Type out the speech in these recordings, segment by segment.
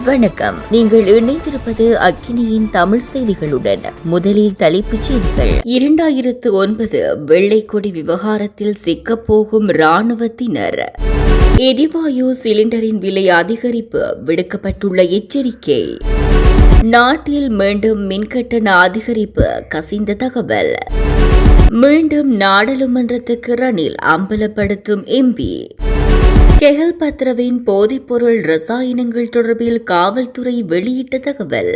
வணக்கம். நீங்கள் இணைந்திருப்பது அக்கினியின் தமிழ் செய்திகளுடன். முதலில் தலைப்புச் செய்திகள். 2009 வெள்ளைக்கொடி விவகாரத்தில் சிக்கப்போகும் இராணுவத்தினர். எரிவாயு சிலிண்டரின் விலை அதிகரிப்பு, விடுக்கப்பட்டுள்ள எச்சரிக்கை. நாட்டில் மீண்டும் மின்கட்டண அதிகரிப்பு, கசிந்த தகவல். மீண்டும் நாடாளுமன்றத்துக்கு ரணில் அம்பலப்படுத்தும் எம்பி. கெஹல் பத்ரவின் போதைப்பொருள் ரசாயனங்கள் தொடர்பில் காவல்துறை வெளியிட்ட தகவல்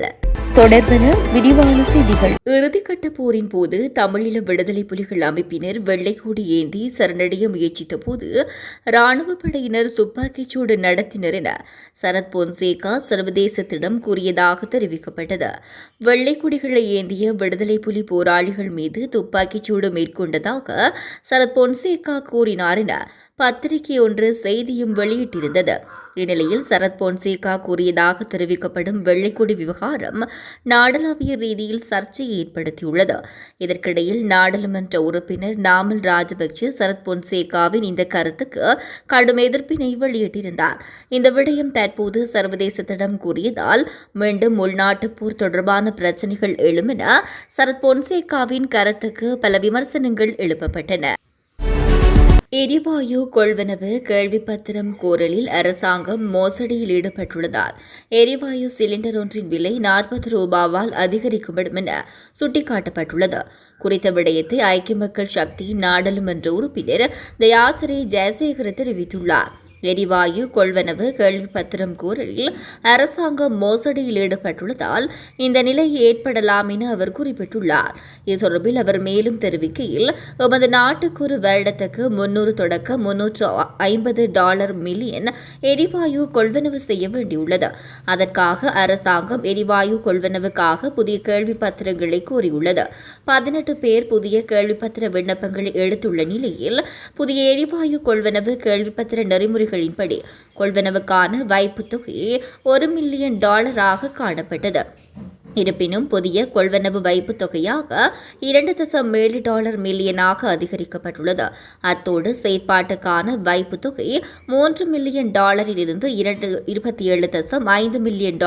தொடர்பென விரிவான செய்திகள். இறுதிக்கட்ட போரின் போது தமிழீழ விடுதலை புலிகள் அமைப்பினர் வெள்ளைக்கொடி ஏந்தி சரணடைய முயற்சித்த போது ராணுவ படையினர் துப்பாக்கிச்சூடு நடத்தினர் என சரத் பொன்சேகா சர்வதேசத்திடம் கூறியதாக தெரிவிக்கப்பட்டது. வெள்ளைக்கொடிகளை ஏந்திய விடுதலை புலி போராளிகள் மீது துப்பாக்கிச்சூடு மேற்கொண்டதாக சரத் பொன்சேகா கூறினார் என பத்திரிகை ஒன்று செய்தியும் வெளியிட்டிருந்தது. இந்நிலையில் சரத் பொன்சேகா கூறியதாக தெரிவிக்கப்படும் வெள்ளைக்கொடி விவகாரம் நாடளாவிய ரீதியில் சர்ச்சையை ஏற்படுத்தியுள்ளது. இதற்கிடையில் நாடாளுமன்ற உறுப்பினர் நாமல் ராஜபக்சே சரத் பொன்சேகாவின் இந்த கருத்துக்கு கடும் எதிர்ப்பினை வெளியிட்டிருந்தார். இந்த விடயம் தற்போது சர்வதேசத்திடம் கூறியதால் மீண்டும் உள்நாட்டுப் போர் தொடர்பான பிரச்சினைகள் எழும் என சரத் பொன்சேகாவின் கருத்துக்கு பல விமர்சனங்கள் எழுப்பப்பட்டன. எரிவாயு கொள்வனவு கேள்விப்பத்திரம் கோரலில் அரசாங்கம் மோசடியில் ஈடுபட்டுள்ளதால் எரிவாயு சிலிண்டர் ஒன்றின் விலை 40 ரூபாவால் அதிகரிக்கப்படும் என சுட்டிக்காட்டப்பட்டுள்ளது. குறித்த விடயத்தை ஐக்கிய மக்கள் சக்தியின் நாடாளுமன்ற உறுப்பினர் தயாசிரி ஜெயசேகர தெரிவித்துள்ளார். எரிவாயு கொள்வனவு கேள்விப்பத்திரம் கோரலில் அரசாங்கம் மோசடியில் ஈடுபட்டுள்ளதால் இந்த நிலை ஏற்படலாம் என அவர் குறிப்பிட்டுள்ளார். இது தொடர்பில் அவர் மேலும் தெரிவிக்கையில், எமது நாட்டுக்கு ஒரு வருடத்துக்கு 300 தொடக்க $350 மில்லியன் எரிவாயு கொள்வனவு செய்ய வேண்டியுள்ளது. அதற்காக அரசாங்கம் எரிவாயு கொள்வனவுக்காக புதிய கேள்விப்பத்திரங்களை கோரியுள்ளது. 18 பேர் புதிய கேள்விப்பத்திர விண்ணப்பங்களை எடுத்துள்ள நிலையில் புதிய எரிவாயு கொள்வனவு கேள்விப்பத்திர நெறிமுறை படி கொள்வனவுக்கான வைப்புத் தொகை $1 மில்லியன் காணப்பட்டது. இருப்பினும் புதிய கொள்வனவு வைப்புத் தொகையாக $2.7 மில்லியனாக அதிகரிக்கப்பட்டுள்ளது. அத்தோடு செயற்பாட்டுக்கான வைப்புத் தொகை $3 மில்லியன் இருந்து $27.5 மில்லியன்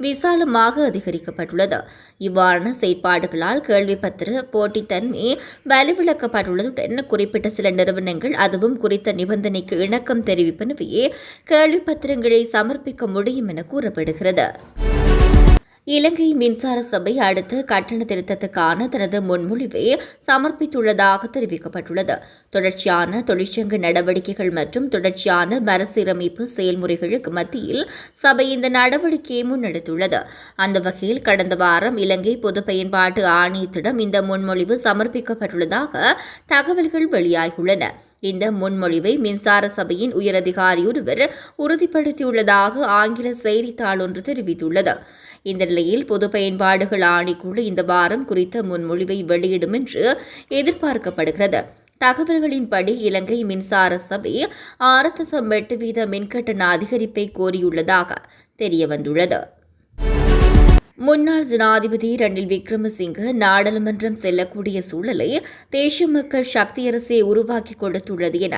விசாலமாக அதிகரிக்கப்பட்டுள்ளது. இவ்வாறான செயற்பாடுகளால் கேள்விப்பத்திர போட்டித்தன்மை வலுவிழக்கப்பட்டுள்ளதுடன் குறிப்பிட்ட சில நிறுவனங்கள் அதுவும் குறித்த நிபந்தனைக்கு இணக்கம் தெரிவிப்பனவே கேள்விப்பத்திரங்களை சமர்ப்பிக்க முடியும் என கூறப்படுகிறது. இலங்கை மின்சார சபை அடுத்த கட்டண திருத்தத்துக்கான தனது முன்மொழிவை சமர்ப்பித்துள்ளதாக தெரிவிக்கப்பட்டுள்ளது. தொடர்ச்சியான தொழிற்சங்க நடவடிக்கைகள் மற்றும் தொடர்ச்சியான மறுசீரமைப்பு செயல்முறைகளுக்கு மத்தியில் சபை இந்த நடவடிக்கையை முன்னெடுத்துள்ளது. அந்த வகையில் கடந்த வாரம் இலங்கை பொது பயன்பாட்டு ஆணையத்திடம் இந்த முன்மொழிவு சமர்ப்பிக்கப்பட்டுள்ளதாக தகவல்கள் வெளியாகியுள்ளன. இந்த முன்மொழிவை மின்சார சபையின் உயரதிகாரியொருவர் உறுதிப்படுத்தியுள்ளதாக ஆங்கில செய்தித்தாள் ஒன்று தெரிவித்துள்ளது. இந்த நிலையில் பொது பயன்பாடுகள் ஆணைக்குழு இந்த வாரம் குறித்த முன்மொழிவை வெளியிடும் என்று எதிர்பார்க்கப்படுகிறது. தகவல்களின்படி இலங்கை மின்சார சபை 6.8% மின்கட்டண அதிகரிப்பை கோரியுள்ளதாக தெரியவந்துள்ளது. முன்னாள் ஜனாதிபதி ரணில் விக்ரமசிங்க நாடாளுமன்றம் செல்லக்கூடிய சூழலை தேசிய மக்கள் சக்தி அரசை உருவாக்கி கொடுத்துள்ளது என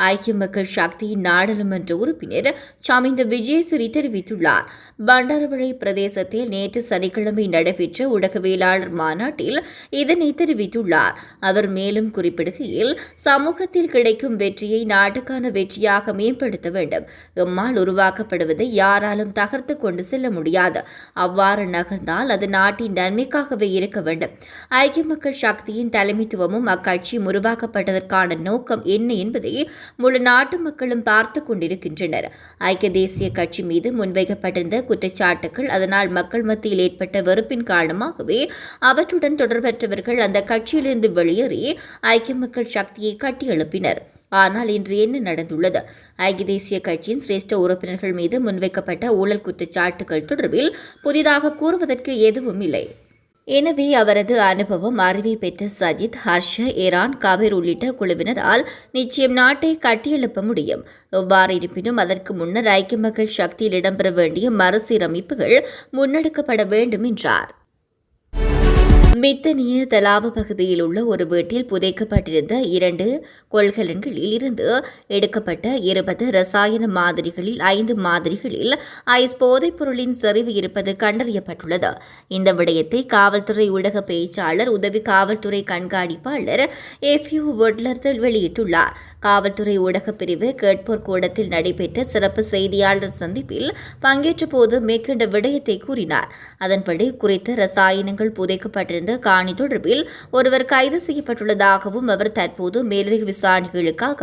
ஐக்கிய மக்கள் சக்தியின் நாடாளுமன்ற உறுப்பினர் சமிந்த விஜயசிறி தெரிவித்துள்ளார். பண்டாரவளை பிரதேசத்தில் நேற்று சனிக்கிழமை நடைபெற்ற ஊடகவியலாளர் மாநாட்டில் இதனை தெரிவித்துள்ளார். அவர் மேலும் குறிப்பிடுகையில், சமூகத்தில் கிடைக்கும் வெற்றியை நாட்டுக்கான வெற்றியாக மேம்படுத்த வேண்டும். எம்மால் உருவாக்கப்படுவதை யாராலும் தகர்த்து கொண்டு செல்ல முடியாது. அவ்வாறு நகர்ந்தால் அது நாட்டின் நன்மைக்காகவே இருக்க வேண்டும். ஐக்கிய மக்கள் சக்தியின் தலைமைத்துவமும் அக்கட்சியும் உருவாக்கப்பட்டதற்கான நோக்கம் என்ன என்பதை முழு நாட்டு மக்களும் பார்த்துக் கொண்டிருக்கின்றனர். ஐக்கிய தேசிய கட்சி மீது முன்வைக்கப்பட்டிருந்த குற்றச்சாட்டுகள், அதனால் மக்கள் மத்தியில் ஏற்பட்ட வெறுப்பின் காரணமாகவே அவற்றுடன் தொடர்பற்றவர்கள் அந்த கட்சியிலிருந்து வெளியேறி ஐக்கிய மக்கள் சக்தியை கட்டியெழுப்பினர். ஆனால் இன்று என்ன நடந்துள்ளது? ஐக்கிய தேசிய கட்சியின் சிரேஷ்ட உறுப்பினர்கள் மீது முன்வைக்கப்பட்ட ஊழல் குற்றச்சாட்டுகள் தொடர்பில் புதிதாக கூறுவதற்கு எதுவும் இல்லை. எனவே அவரது அனுபவம், அறிவை பெற்ற சஜித், ஹர்ஷ, ஈரான், கபீர் உள்ளிட்ட குழுவினரால் நிச்சயம் நாட்டை கட்டியெழுப்ப முடியும். எவ்வாறு இருப்பினும் அதற்கு முன்னர் ஐக்கிய மக்கள் சக்தியில் இடம்பெற வேண்டிய மறுசீரமைப்புகள் முன்னெடுக்கப்பட வேண்டும் என்றார். மித்தனிய தலாவ பகுதியில் உள்ள ஒரு வீட்டில் புதைக்கப்பட்டிருந்த 2 கொள்கலன்களில் இருந்து எடுக்கப்பட்ட 20 ரசாயன மாதிரிகளில் 5 மாதிரிகளில் ஐஸ் போதைப் பொருளின் செறிவு இருப்பது கண்டறியப்பட்டுள்ளது. இந்த விடயத்தை காவல்துறை ஊடக பேச்சாளர் உதவி காவல்துறை கண்காணிப்பாளர் எஃப்யூ வொட்லர் வெளியிட்டுள்ளார். காவல்துறை ஊடகப் பிரிவு கேட்போர் கூடத்தில் நடைபெற்ற சிறப்பு செய்தியாளர் சந்திப்பில் பங்கேற்ற போது மேற்கண்ட விடயத்தை கூறினார். அதன்படி குறித்த ரசாயனங்கள் புதைக்கப்பட்டிருந்த காணி தொடர்பில் ஒருவர் கைது செய்யப்பட்டுள்ளதாகவும் அவர் தற்போது மேலதிக விசாரணைகளுக்காக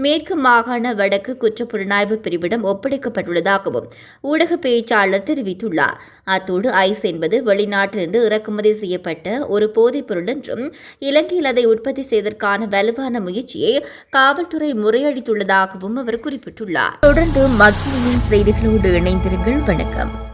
மேற்கு மாகாண வடக்கு குற்றப்புலனாய்வு பிரிவிடம் ஒப்படைக்கப்பட்டுள்ளதாகவும் ஊடக பேச்சாளர் தெரிவித்துள்ளார். அத்தோடு ஐஸ் என்பது வெளிநாட்டிலிருந்து இறக்குமதி செய்யப்பட்ட ஒரு போதைப் பொருள் என்றும் இலங்கையில் அதை உற்பத்தி செய்வதற்கான வலுவான முயற்சியை காவல்துறை முறையடித்துள்ளதாகவும் அவர் குறிப்பிட்டுள்ளார். தொடர்ந்து மத்திய செய்திகளோடு இணைந்திருங்கள். வணக்கம்.